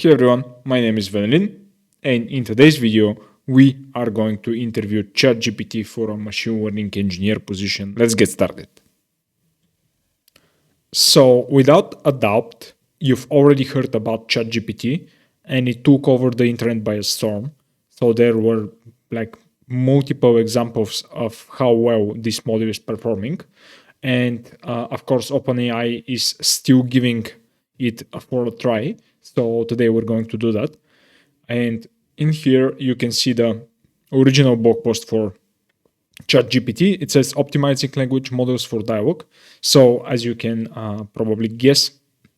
Hey everyone, my name is Vanelin, and in today's video, we are going to interview ChatGPT for a machine learning engineer position. Let's get started. So, without a doubt, you've already heard about ChatGPT, and it took over the internet by a storm. So, there were like multiple examples of how well this model is performing. And of course, OpenAI is still giving it for a try. So today we're going to do that. And in here, you can see the original blog post for ChatGPT. It says optimizing language models for dialogue. So as you can probably guess,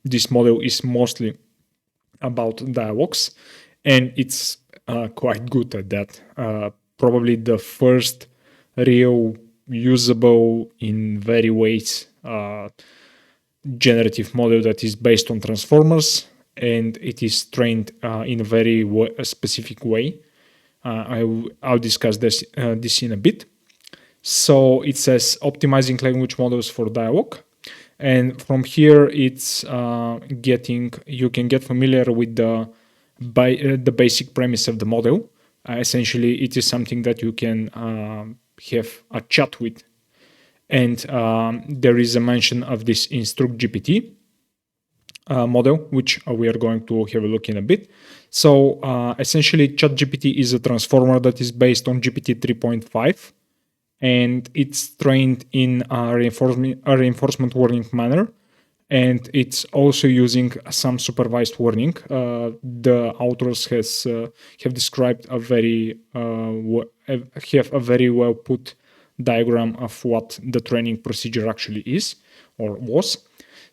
this model is mostly about dialogues, and it's quite good at that. Probably the first real usable in very ways generative model that is based on transformers, and it is trained in a very specific way. I'll discuss this in a bit. So it says optimizing language models for dialogue, and from here it's you can get familiar with the basic premise of the model. Essentially, it is something that you can have a chat with, and there is a mention of this instruct GPT model, which we are going to have a look in a bit. So essentially, ChatGPT is a transformer that is based on GPT 3.5, and it's trained in a reinforcement learning manner, and it's also using some supervised learning. The authors have described a very well put diagram of what the training procedure actually is or was.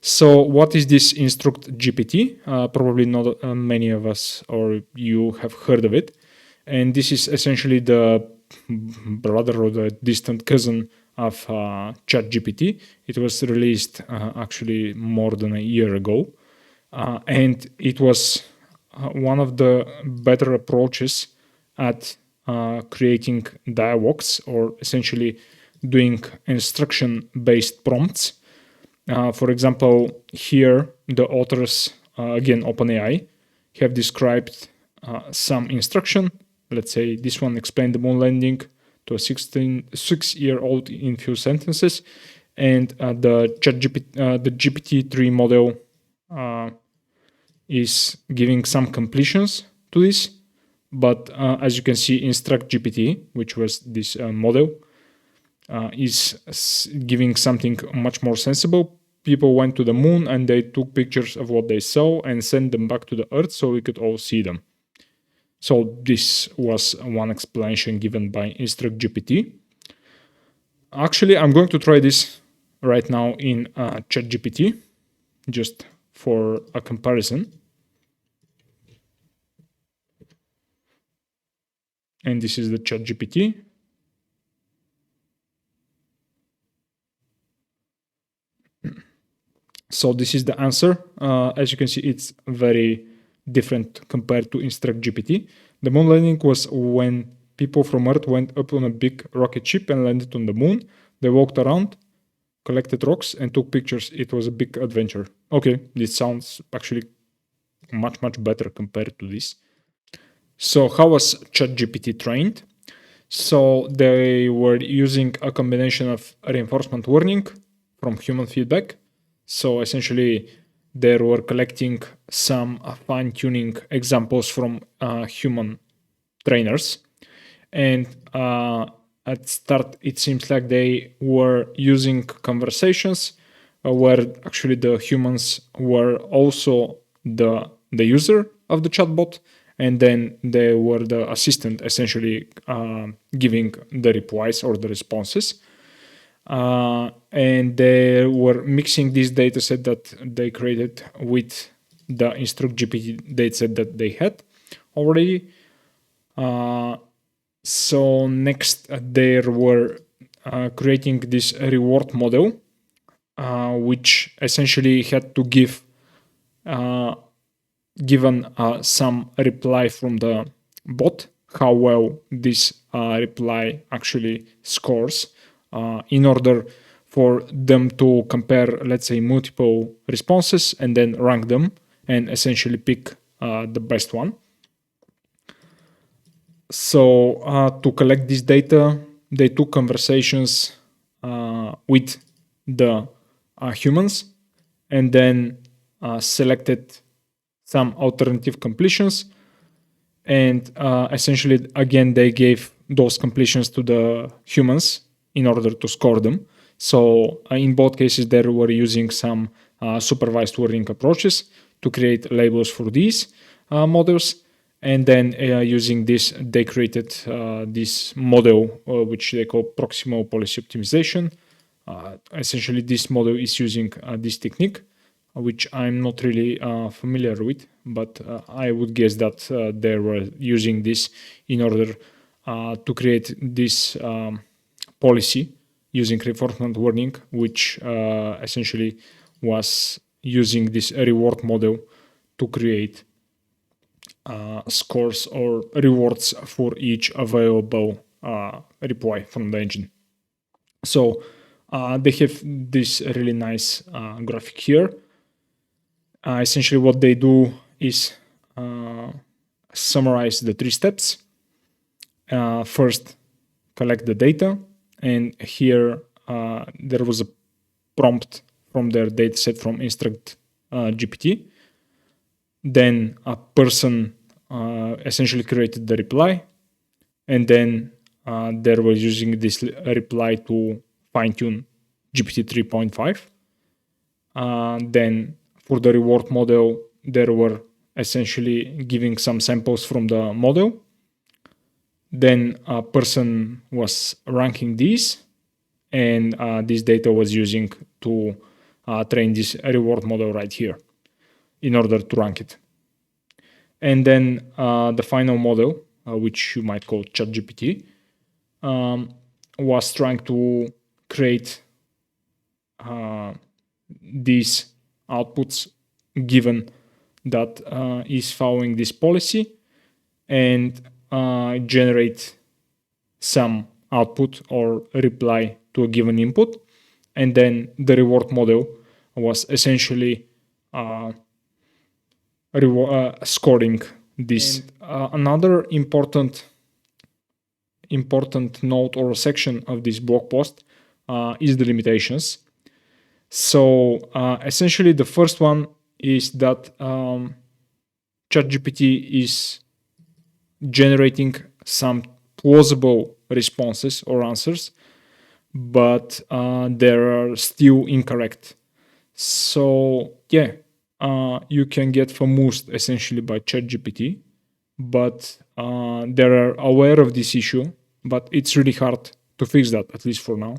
So what is this instruct GPT? Probably not many of us or you have heard of it. And this is essentially the brother or the distant cousin of ChatGPT. It was released actually more than a year ago. And it was one of the better approaches at creating dialogues, or essentially doing instruction-based prompts. For example, here the authors, again OpenAI, have described some instruction. Let's say this one: explain the moon landing to a 6-year-old in few sentences, and the GPT-3 model is giving some completions to this. But as you can see, instruct GPT, which was this model, is giving something much more sensible. People went to the moon and they took pictures of what they saw and sent them back to the Earth so we could all see them. So this was one explanation given by Instruct GPT. Actually, I'm going to try this right now in ChatGPT, just for a comparison. And this is the ChatGPT. So this is the answer. As you can see, it's very different compared to Instruct GPT. The moon landing was when people from Earth went up on a big rocket ship and landed on the moon. They walked around, collected rocks, and took pictures. It was a big adventure. Okay, this sounds actually much better compared to this. So how was ChatGPT trained? So they were using a combination of reinforcement learning from human feedback. So essentially, they were collecting some fine-tuning examples from human trainers. And at start, it seems like they were using conversations where actually the humans were also the user of the chatbot, and then they were the assistant, essentially giving the replies or the responses. And they were mixing this dataset that they created with the Instruct GPT dataset that they had already. So next, they were creating this reward model, which essentially had to give given some reply from the bot, how well this reply actually scores, in order for them to compare, let's say, multiple responses and then rank them and essentially pick the best one. So to collect this data, they took conversations with the humans and then selected some alternative completions. And essentially, again, they gave those completions to the humans in order to score them. So in both cases, they were using some supervised learning approaches to create labels for these models. And then using this, they created this model, which they call proximal policy optimization. Essentially, this model is using this technique, which I'm not really familiar with, but I would guess that they were using this in order to create this policy using reinforcement learning, which essentially was using this reward model to create scores or rewards for each available reply from the engine. So they have this really nice graphic here. Essentially, what they do is summarize the 3 steps. First, collect the data, and here there was a prompt from their dataset from Instruct GPT. Then a person essentially created the reply, and then they were using this reply to fine-tune GPT 3.5. Then for the reward model, they were essentially giving some samples from the model. Then a person was ranking these, and this data was using to train this reward model right here in order to rank it. And then the final model, which you might call ChatGPT, was trying to create these outputs given that is following this policy and generate some output or reply to a given input. And then the reward model was essentially scoring this. Another important note or section of this blog post is the limitations. So essentially, the first one is that ChatGPT is generating some plausible responses or answers, but they are still incorrect. So yeah, you can get FAMUSed essentially by ChatGPT, but they are aware of this issue, but it's really hard to fix that, at least for now.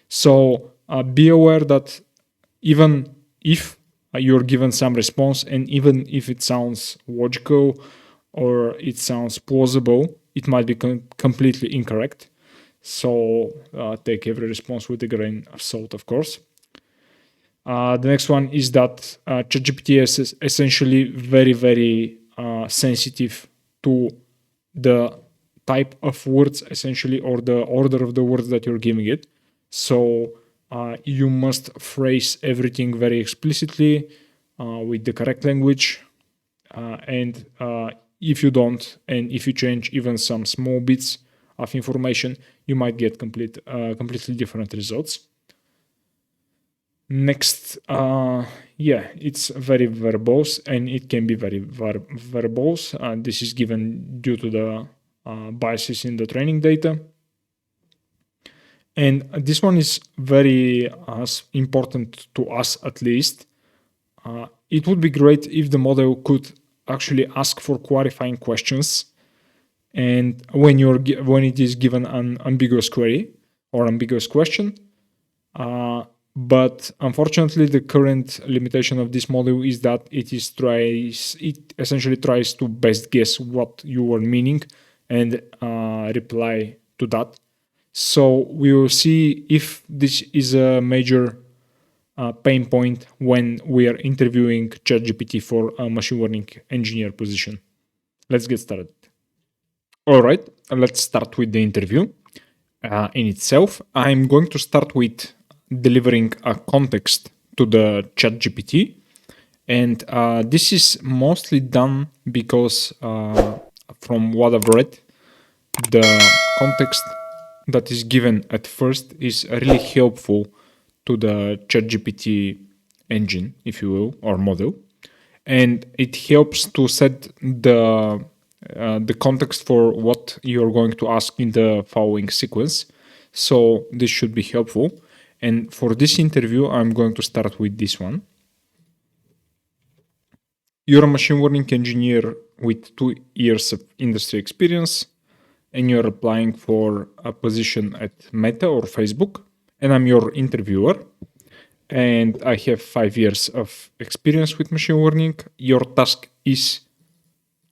So be aware that even if you're given some response, and even if it sounds logical or it sounds plausible, it might be completely incorrect. So take every response with a grain of salt, of course. The next one is that ChatGPT is essentially very, very sensitive to the type of words, essentially, or the order of the words that you're giving it. So you must phrase everything very explicitly with the correct language. And if you don't, and if you change even some small bits of information, you might get completely different results. Next, it's very verbose, and it can be very verbose. This is given due to the biases in the training data. And this one is very important to us, at least. It would be great if the model could actually ask for clarifying questions, and when it is given an ambiguous query or ambiguous question. But unfortunately, the current limitation of this model is that it essentially tries to best guess what you were meaning and reply to that. So we will see if this is a major pain point when we are interviewing ChatGPT for a machine learning engineer position. Let's get started. All right, let's start with the interview in itself. I'm going to start with delivering a context to the ChatGPT, And this is mostly done because, from what I've read, the context that is given at first is really helpful to the ChatGPT engine, if you will, or model, and it helps to set the context for what you're going to ask in the following sequence. So this should be helpful. And for this interview, I'm going to start with this one. You're a machine learning engineer with 2 years of industry experience, and you're applying for a position at Meta or Facebook, and I'm your interviewer. And I have 5 years of experience with machine learning. Your task is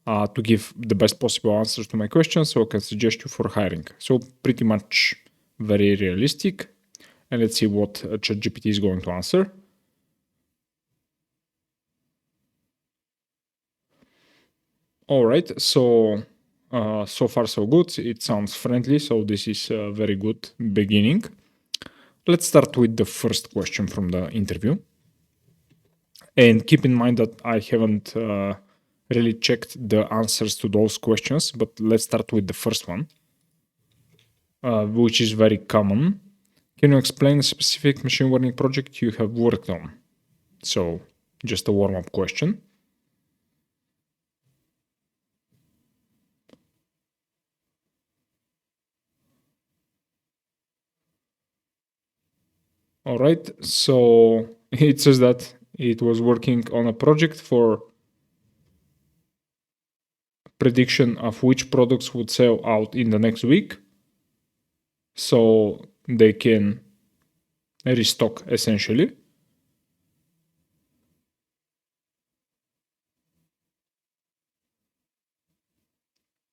to give the best possible answers to my questions so I can suggest you for hiring. So pretty much very realistic. And let's see what ChatGPT is going to answer. All right, so so far so good. It sounds friendly, so this is a very good beginning. Let's start with the first question from the interview. And keep in mind that I haven't really checked the answers to those questions, but let's start with the first one, which is very common. Can you explain a specific machine learning project you have worked on? So, just a warm-up question. All right, so it says that it was working on a project for prediction of which products would sell out in the next week, so they can restock essentially.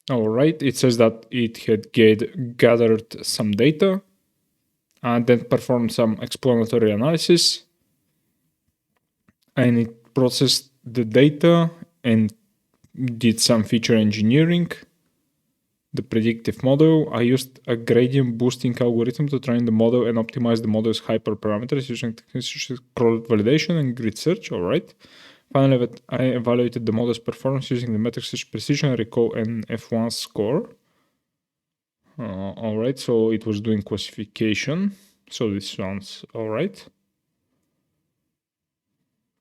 All right, it says that it had gathered some data and then performed some explanatory analysis, and it processed the data and did some feature engineering. The predictive model, I used a gradient boosting algorithm to train the model and optimize the model's hyperparameters using techniques such as crowd validation and grid search. All right. Finally, I evaluated the model's performance using the metrics such as precision, recall, and F1 score. All right, so it was doing classification. So this sounds all right.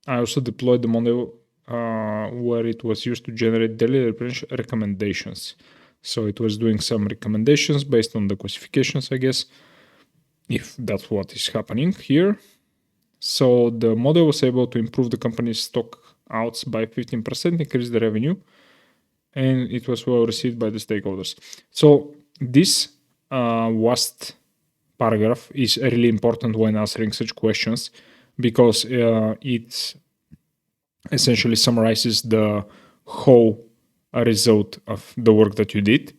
I also deployed the model where it was used to generate daily recommendations. So it was doing some recommendations based on the classifications, I guess, if that's what is happening here. So the model was able to improve the company's stock outs by 15%, increase the revenue, and it was well received by the stakeholders. So this last paragraph is really important when answering such questions because it essentially summarizes the whole result of the work that you did.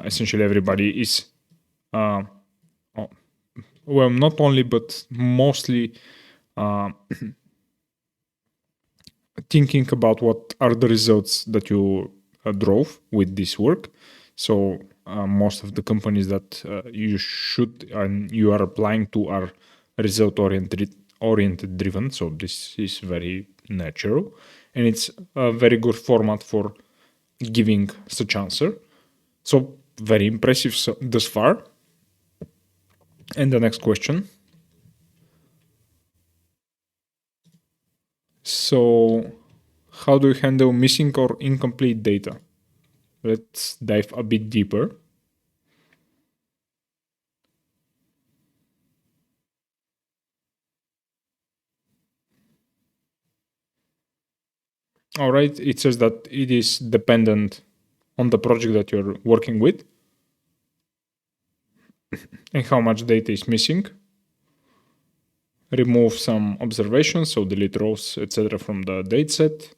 Essentially, everybody is, well, not only, but mostly thinking about what are the results that you drove with this work. So most of the companies that you should and you are applying to are result oriented driven. So this is very natural, and it's a very good format for giving such answer. So very impressive thus far. And the next question. So how do you handle missing or incomplete data? Let's dive a bit deeper. All right, it says that it is dependent on the project that you're working with and how much data is missing. Remove some observations, so delete rows, etc. from the dataset.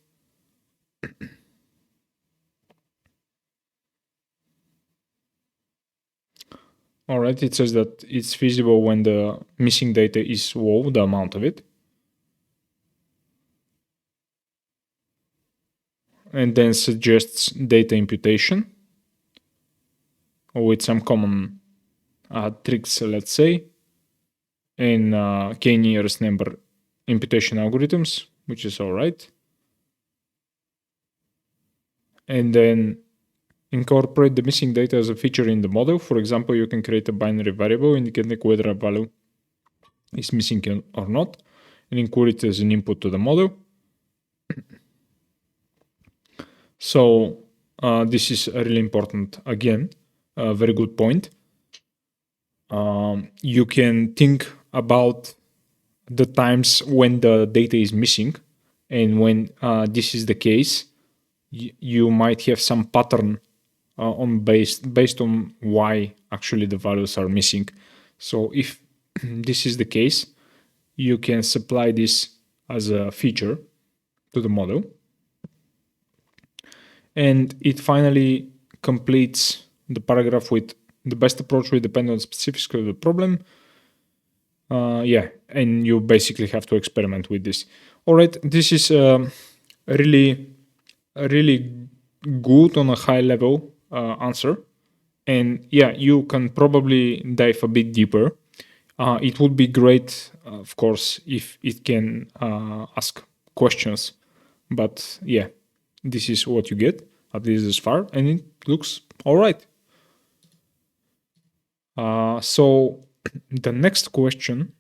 All right, it says that it's feasible when the missing data is low, the amount of it. And then suggests data imputation with some common tricks, let's say, in k-nearest number imputation algorithms. which is all right. And then incorporate the missing data as a feature in the model. For example, you can create a binary variable indicating whether a value is missing or not, and include it as an input to the model. So this is really important. Again, a very good point. You can think about the times when the data is missing, and when this is the case, you might have some pattern based on why actually the values are missing. So if this is the case, you can supply this as a feature to the model. And it finally completes the paragraph with the best approach will depend on the specifics of the problem. And you basically have to experiment with this. All right, this is really good on a high level answer. And yeah, you can probably dive a bit deeper. It would be great, of course, if it can ask questions. But yeah, this is what you get, at least this far, and it looks all right. So the next question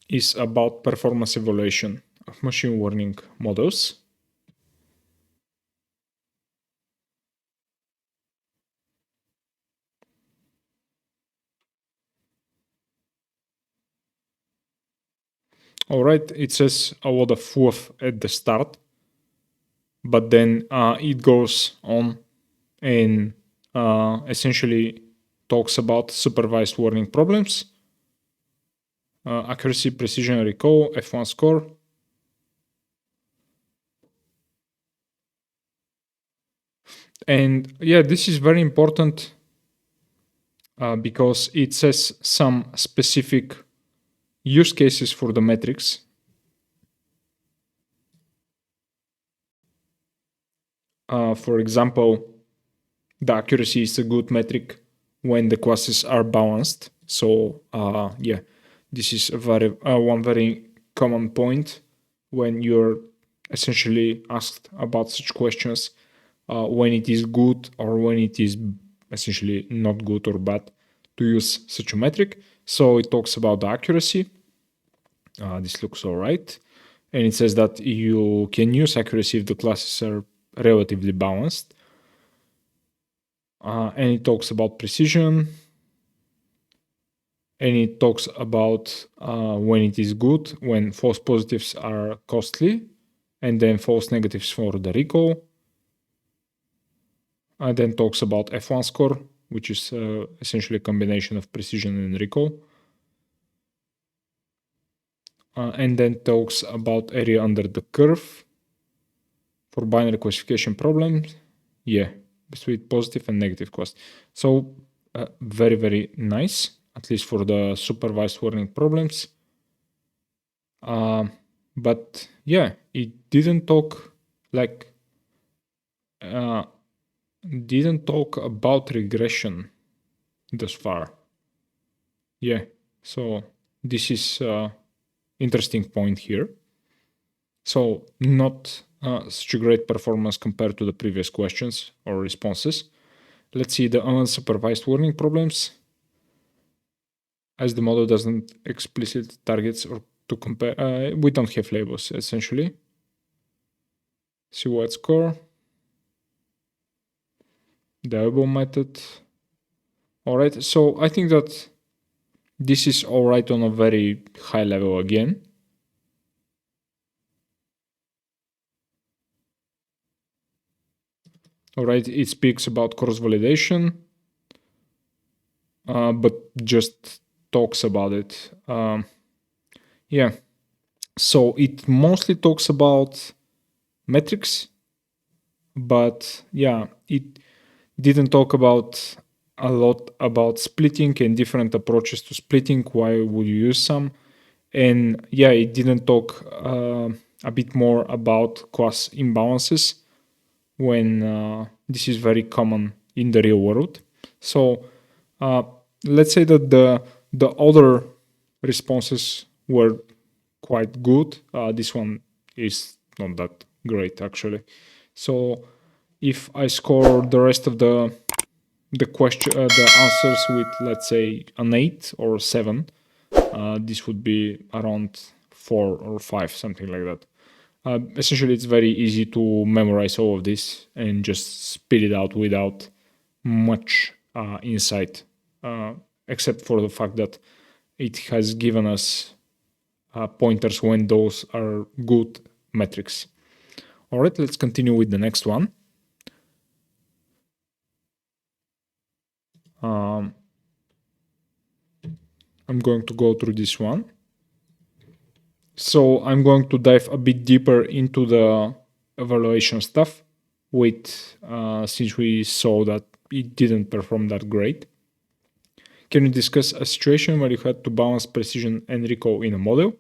is about performance evaluation of machine learning models. All right, it says a lot of fluff at the start, but then it goes on and essentially talks about supervised learning problems, accuracy, precision, recall, F1 score. And yeah, this is very important because it says some specific use cases for the metrics. For example, the accuracy is a good metric when the classes are balanced. So yeah, this is a one very common point when you're essentially asked about such questions, when it is good or when it is essentially not good or bad to use such a metric. So it talks about the accuracy. This looks all right. And it says that you can use accuracy if the classes are relatively balanced. And it talks about precision. And it talks about when it is good, when false positives are costly, and then false negatives for the recall. And then talks about F1 score, which is essentially a combination of precision and recall. And then talks about area under the curve for binary classification problems. Yeah, between positive and negative cost. So very, very nice, at least for the supervised learning problems. But yeah, it didn't talk about regression thus far. Yeah, so this is interesting point here. So not such a great performance compared to the previous questions or responses. Let's see the unsupervised learning problems, as the model doesn't explicit targets or to compare. We don't have labels essentially. See what score. The elbow method. All right, so I think that this is all right on a very high level again. All right, it speaks about cross validation, but just talks about it. Yeah, so it mostly talks about metrics, but yeah, it didn't talk about a lot about splitting and different approaches to splitting. Why would you use some? And yeah, it didn't talk a bit more about class imbalances when this is very common in the real world. So let's say that the other responses were quite good. This one is not that great actually. So if I score the rest of the question, the answers with, let's say, an 8 or 7, this would be around 4 or 5, something like that. Essentially, it's very easy to memorize all of this and just spit it out without much insight, except for the fact that it has given us pointers when those are good metrics. All right, let's continue with the next one. I'm going to go through this one. So I'm going to dive a bit deeper into the evaluation stuff, with since we saw that it didn't perform that great. Can you discuss a situation where you had to balance precision and recall in a model?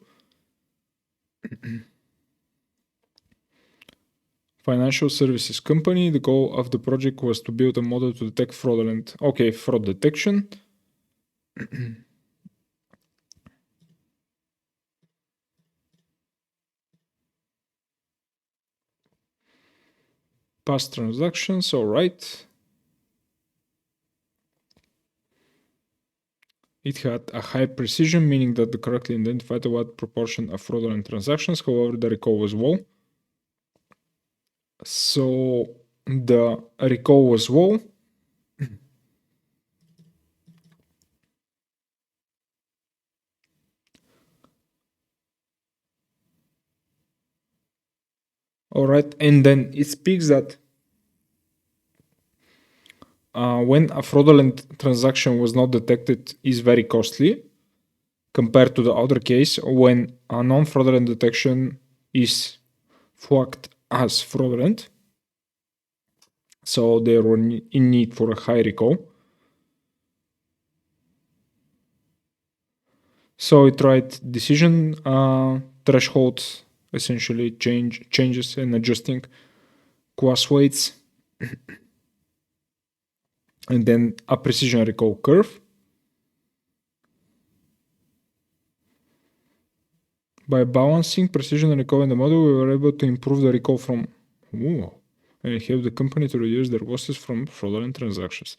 Financial services company. The goal of the project was to build a model to detect fraudulent. Okay, fraud detection. Past transactions. All right. It had a high precision, meaning that it correctly identified what proportion of fraudulent transactions. However, the recall was low. So the recall was low. All right, and then it speaks that when a fraudulent transaction was not detected is very costly compared to the other case when a non-fraudulent detection is flagged as fraudulent. So they were in need for a high recall. So it tried decision thresholds, essentially changes and adjusting class weights, and then a precision recall curve. By balancing precision and recall in the model, we were able to improve the recall from and help the company to reduce their losses from fraudulent transactions.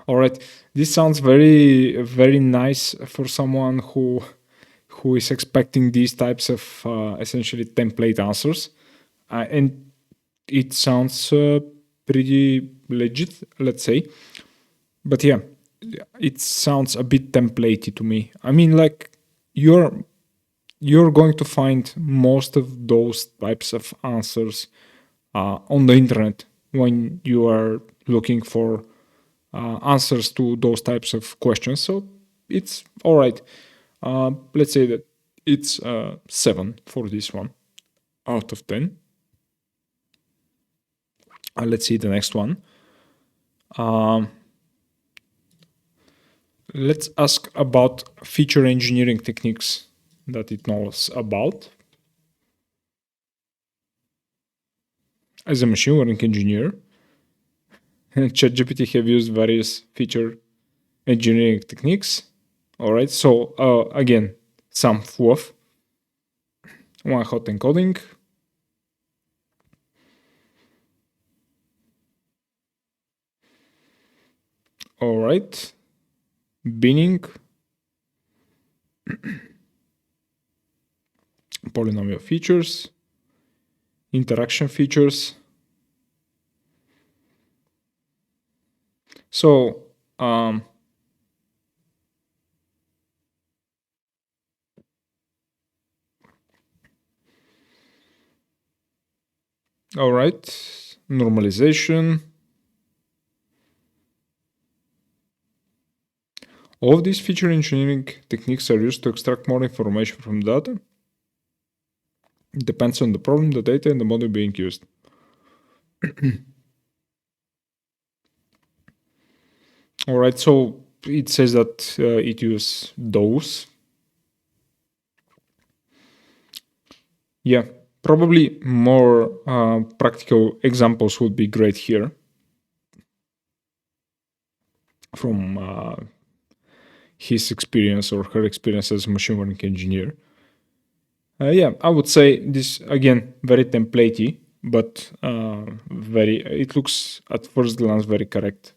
All right, this sounds very, very nice for someone who is expecting these types of essentially template answers, and it sounds pretty legit, let's say. But yeah, it sounds a bit templatey to me. I mean, like you're going to find most of those types of answers on the internet when you are looking for answers to those types of questions. So it's all right. Let's say that it's 7 for this one out of 10. Let's see the next one. Let's ask about feature engineering techniques that it knows about. As a machine learning engineer, ChatGPT have used various feature engineering techniques. All right, so again, some fluff. One hot encoding. All right, binning, polynomial features, interaction features. So all right, normalization. All of these feature engineering techniques are used to extract more information from data. It depends on the problem, the data, and the model being used. All right, so it says that it uses those. Yeah, probably more practical examples would be great here from his experience or her experience as a machine learning engineer. Yeah, I would say this again very templatey, but very. It looks at first glance very correct,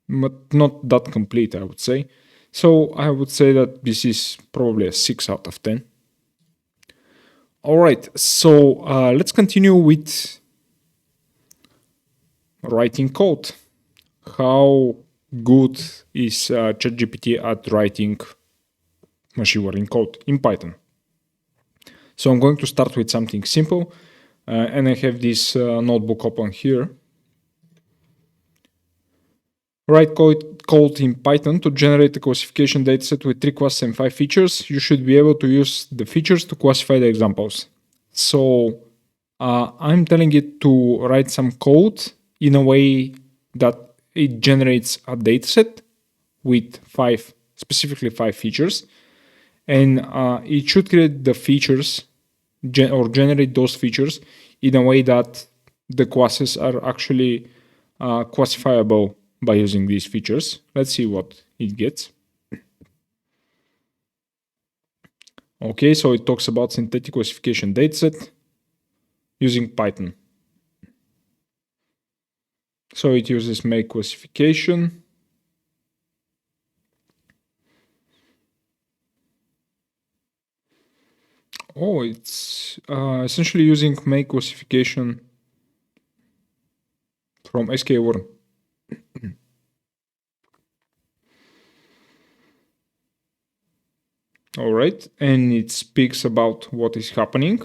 but not that complete, I would say. So I would say that this is probably a 6 out of 10. All right, so let's continue with writing code. How good is ChatGPT at writing machine learning code in Python? So I'm going to start with something simple, and I have this notebook open here. Write code in Python to generate a classification dataset with 3 classes and 5 features. You should be able to use the features to classify the examples. So I'm telling it to write some code in a way that it generates a dataset with specifically 5 features, and it should create the features or generate those features in a way that the classes are actually classifiable by using these features. Let's see what it gets. Okay, so it talks about synthetic classification dataset using Python. So it uses make classification. Oh, it's essentially using make classification from sklearn. All right, and it speaks about what is happening.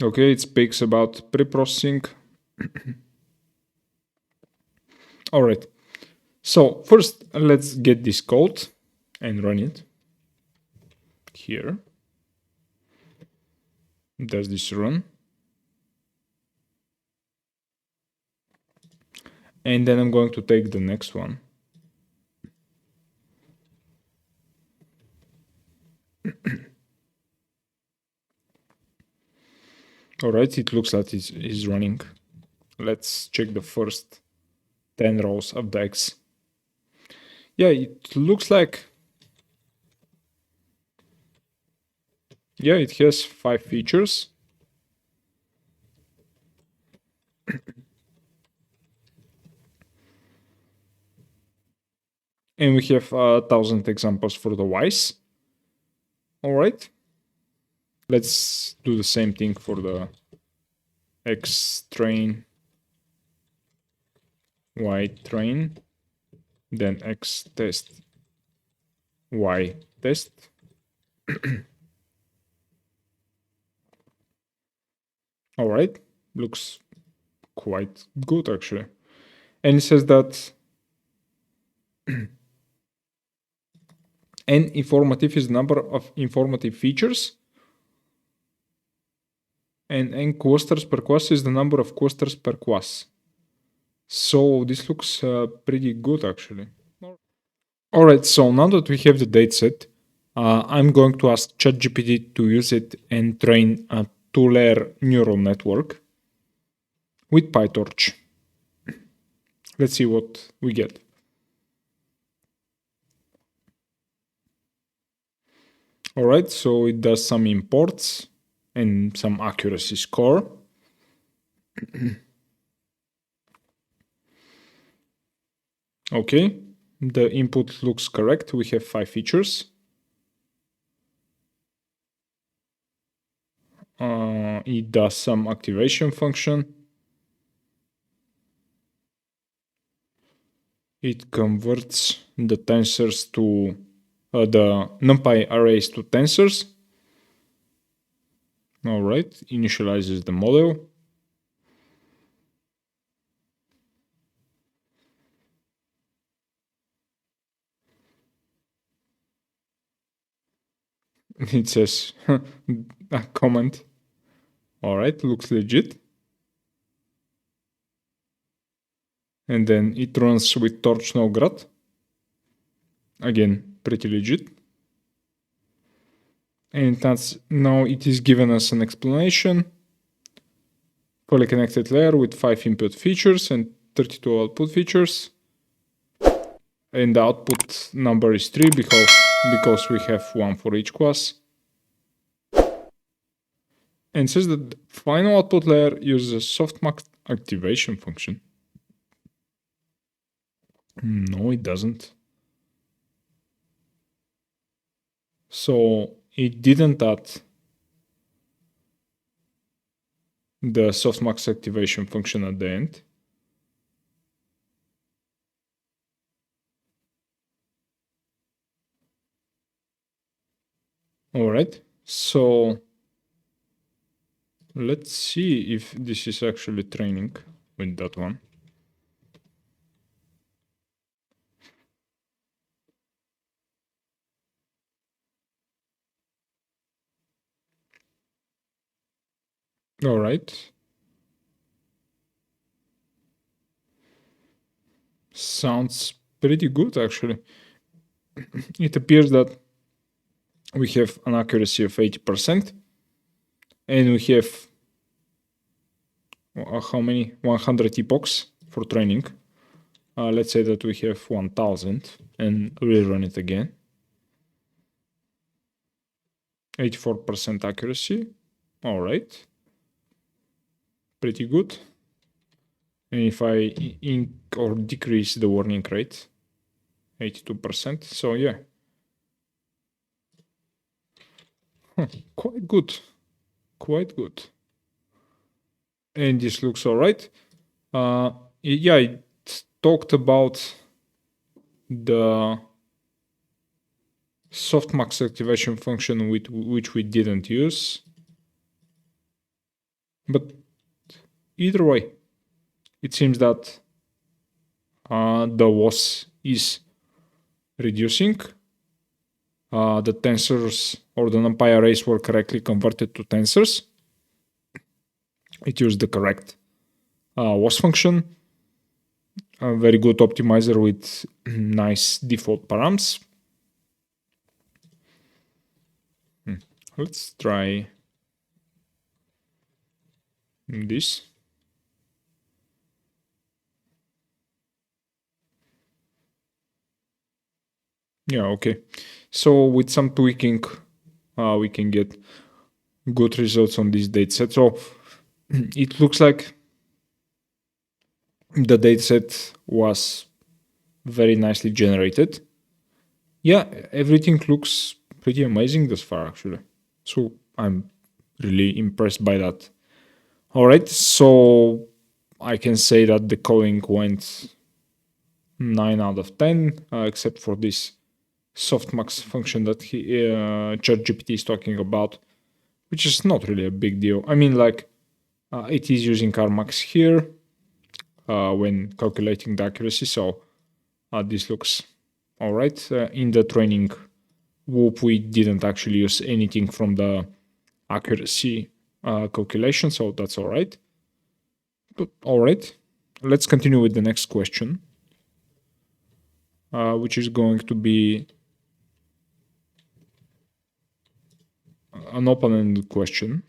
Okay, it speaks about pre-processing. All right, so first let's get this code and run it here. Does this run? And then I'm going to take the next one. All right, it looks like it is running. Let's check the first 10 rows of the X. Yeah, it looks like, yeah, it has 5 features. And we have 1,000 examples for the Ys. All right. Let's do the same thing for the X train, Y train, then X test, Y test. All right, looks quite good actually. And it says that n informative is the number of informative features, and n clusters per class is the number of clusters per class. So this looks pretty good actually. All right, so now that we have the dataset, I'm going to ask ChatGPT to use it and train a two-layer neural network with PyTorch. Let's see what we get. All right, so it does some imports and some accuracy score. Okay, the input looks correct. We have 5 features. It does some activation function. It converts the tensors to the NumPy arrays to tensors. All right, initializes the model. It says a comment. All right, looks legit. And then it runs with Torch Node. Again, pretty legit. And that's now it is given us an explanation. Fully connected layer with 5 input features and 32 output features. And the output number is 3 because we have one for each class. And says that the final output layer uses a softmax activation function. No, it doesn't. So it didn't add the softmax activation function at the end. All right, so let's see if this is actually training with that one. All right. Sounds pretty good, actually. It appears that we have an accuracy of 80%, and we have how many? 100 epochs for training. Let's say that we have 1000 and rerun it again. 84% accuracy. All right. Pretty good. And if I or decrease the warning rate, 82%. So yeah, quite good. Quite good. And this looks all right. Yeah, it talked about the softmax activation function which we didn't use. But either way, it seems that the loss is reducing. The tensors or the NumPy arrays were correctly converted to tensors. It used the correct loss function. A very good optimizer with nice default params. Let's try this. Yeah, okay. So with some tweaking, we can get good results on this dataset. So it looks like the dataset was very nicely generated. Yeah, everything looks pretty amazing thus far, actually. So I'm really impressed by that. All right, so I can say that the coding went 9 out of 10, except for this softmax function that ChatGPT is talking about, which is not really a big deal. I mean, like, it is using Rmax here when calculating the accuracy, so this looks all right. In the training whoop, we didn't actually use anything from the accuracy calculation, so that's all right. But all right, let's continue with the next question, which is going to be an open-ended question.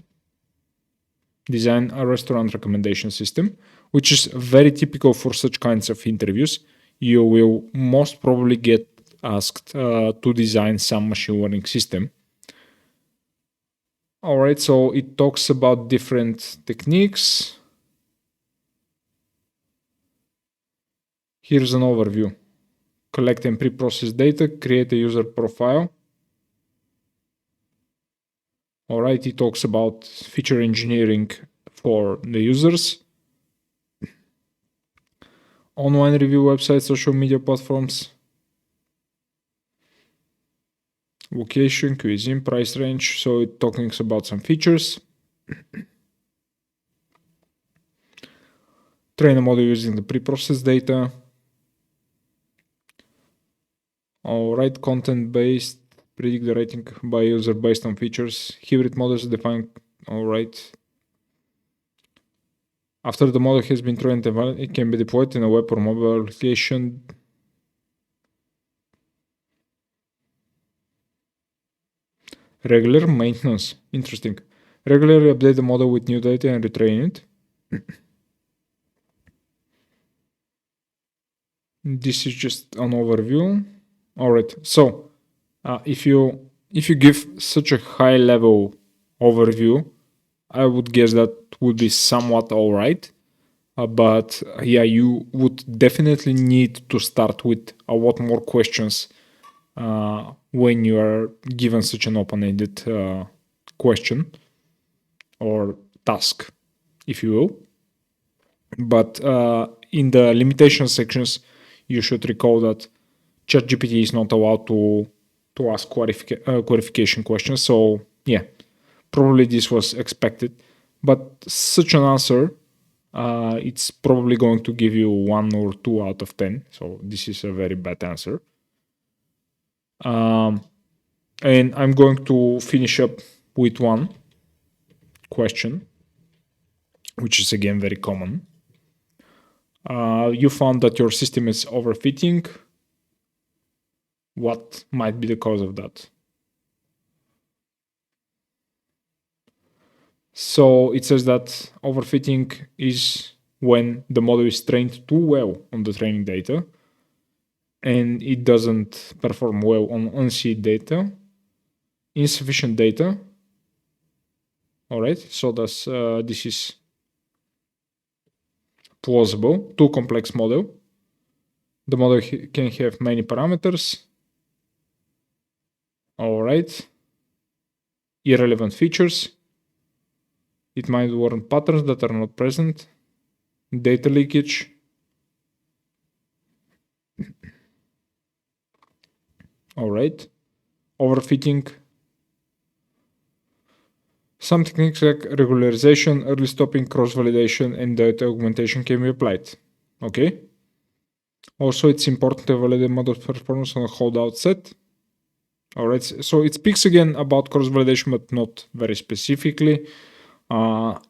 Design a restaurant recommendation system, which is very typical for such kinds of interviews. You will most probably get asked to design some machine learning system. All right, so it talks about different techniques. Here's an overview. Collect and pre-process data, create a user profile. All right, it talks about feature engineering for the users. Online review websites, social media platforms. Location, cuisine, price range. So it talking about some features. Train a model using the pre-processed data. All right, content-based. Predict the rating by user based on features. Hybrid models define. All right. After the model has been trained, it can be deployed in a web or mobile application. Regular maintenance. Interesting. Regularly update the model with new data and retrain it. This is just an overview. All right. So if you give such a high level overview, I would guess that would be somewhat all right. But yeah, you would definitely need to start with a lot more questions when you are given such an open-ended question or task, if you will. But in the limitation sections, you should recall that ChatGPT is not allowed to ask clarification questions. So yeah, probably this was expected. But such an answer, it's probably going to give you 1 or 2 out of 10. So this is a very bad answer. And I'm going to finish up with one question, which is again very common. You found that your system is overfitting. What might be the cause of that? So it says that overfitting is when the model is trained too well on the training data and it doesn't perform well on unseed data, insufficient data. All right, so this is plausible. Too complex model. The model can have many parameters. All right. Irrelevant features. It might warn patterns that are not present. Data leakage. All right. Overfitting. Some techniques like regularization, early stopping, cross-validation, and data augmentation can be applied. Okay. Also, it's important to evaluate the model's performance on a holdout set. All right. So it speaks again about cross-validation, but not very specifically.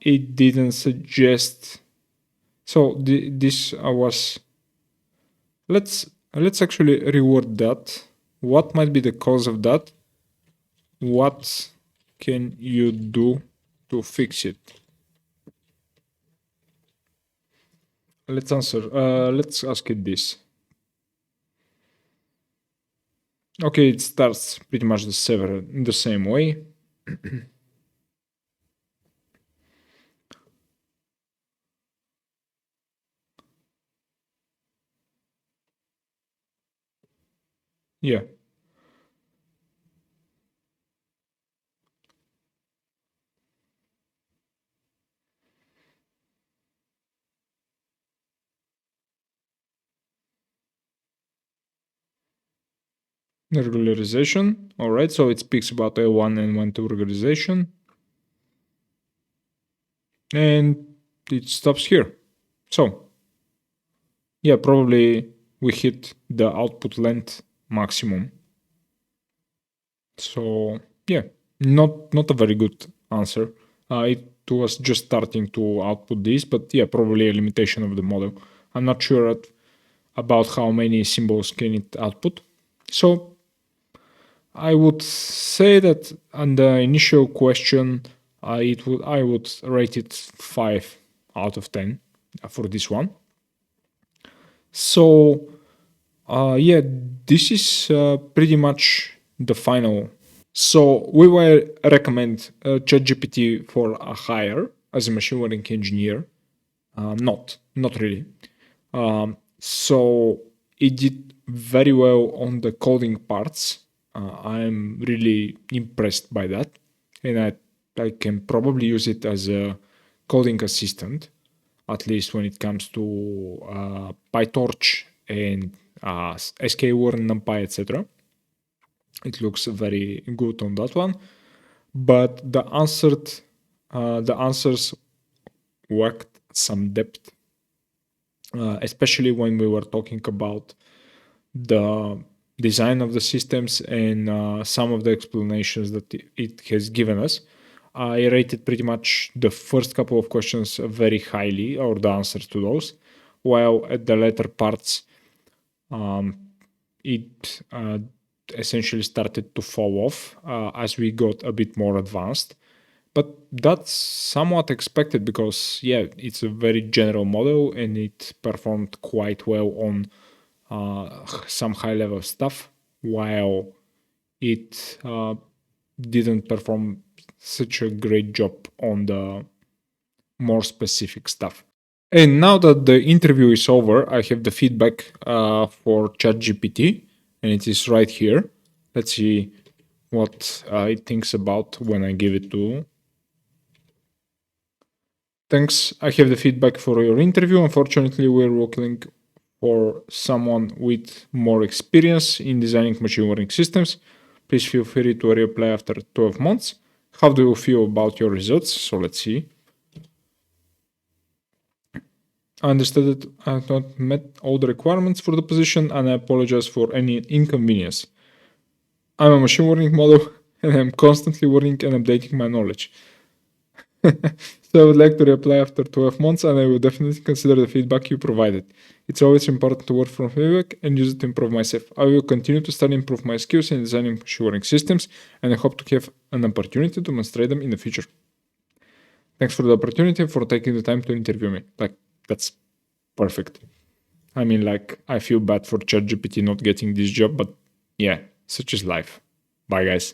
It didn't suggest. So this was. Let's actually reword that. What might be the cause of that? What can you do to fix it? Let's answer. Let's ask it this. Okay, it starts pretty much the same way. Yeah. Regularization. All right, so it speaks about L1 and L2 regularization. And it stops here. So, yeah, probably we hit the output length maximum. So, yeah, not a very good answer. It was just starting to output this, but yeah, probably a limitation of the model. I'm not sure about how many symbols can it output. So I would say that on the initial question, I would rate it 5 out of 10 for this one. So yeah, this is pretty much the final. So we will recommend ChatGPT for a hire as a machine learning engineer. Not really. So it did very well on the coding parts. I'm really impressed by that, and I can probably use it as a coding assistant, at least when it comes to PyTorch and sklearn, NumPy, etc. It looks very good on that one, but the answers lacked some depth, especially when we were talking about the design of the systems and some of the explanations that it has given us. I rated pretty much the first couple of questions very highly, or the answers to those, while at the later parts, it essentially started to fall off as we got a bit more advanced. But that's somewhat expected because, yeah, it's a very general model and it performed quite well on some high level stuff, while it didn't perform such a great job on the more specific stuff. And now that the interview is over, I have the feedback for ChatGPT, and it is right here. Let's see what it thinks about when I give it to. Thanks. I have the feedback for your interview. Unfortunately, we're looking for someone with more experience in designing machine learning systems. Please feel free to reply after 12 months. How do you feel about your results? So let's see. I understood that I have not met all the requirements for the position and I apologize for any inconvenience. I'm a machine learning model and I'm constantly learning and updating my knowledge. So I would like to reply after 12 months and I will definitely consider the feedback you provided. It's always important to work from feedback and use it to improve myself. I will continue to study and improve my skills in designing machine learning systems and I hope to have an opportunity to demonstrate them in the future. Thanks for the opportunity and for taking the time to interview me. Like, that's perfect. I mean, like, I feel bad for ChatGPT not getting this job, but yeah, such is life. Bye, guys.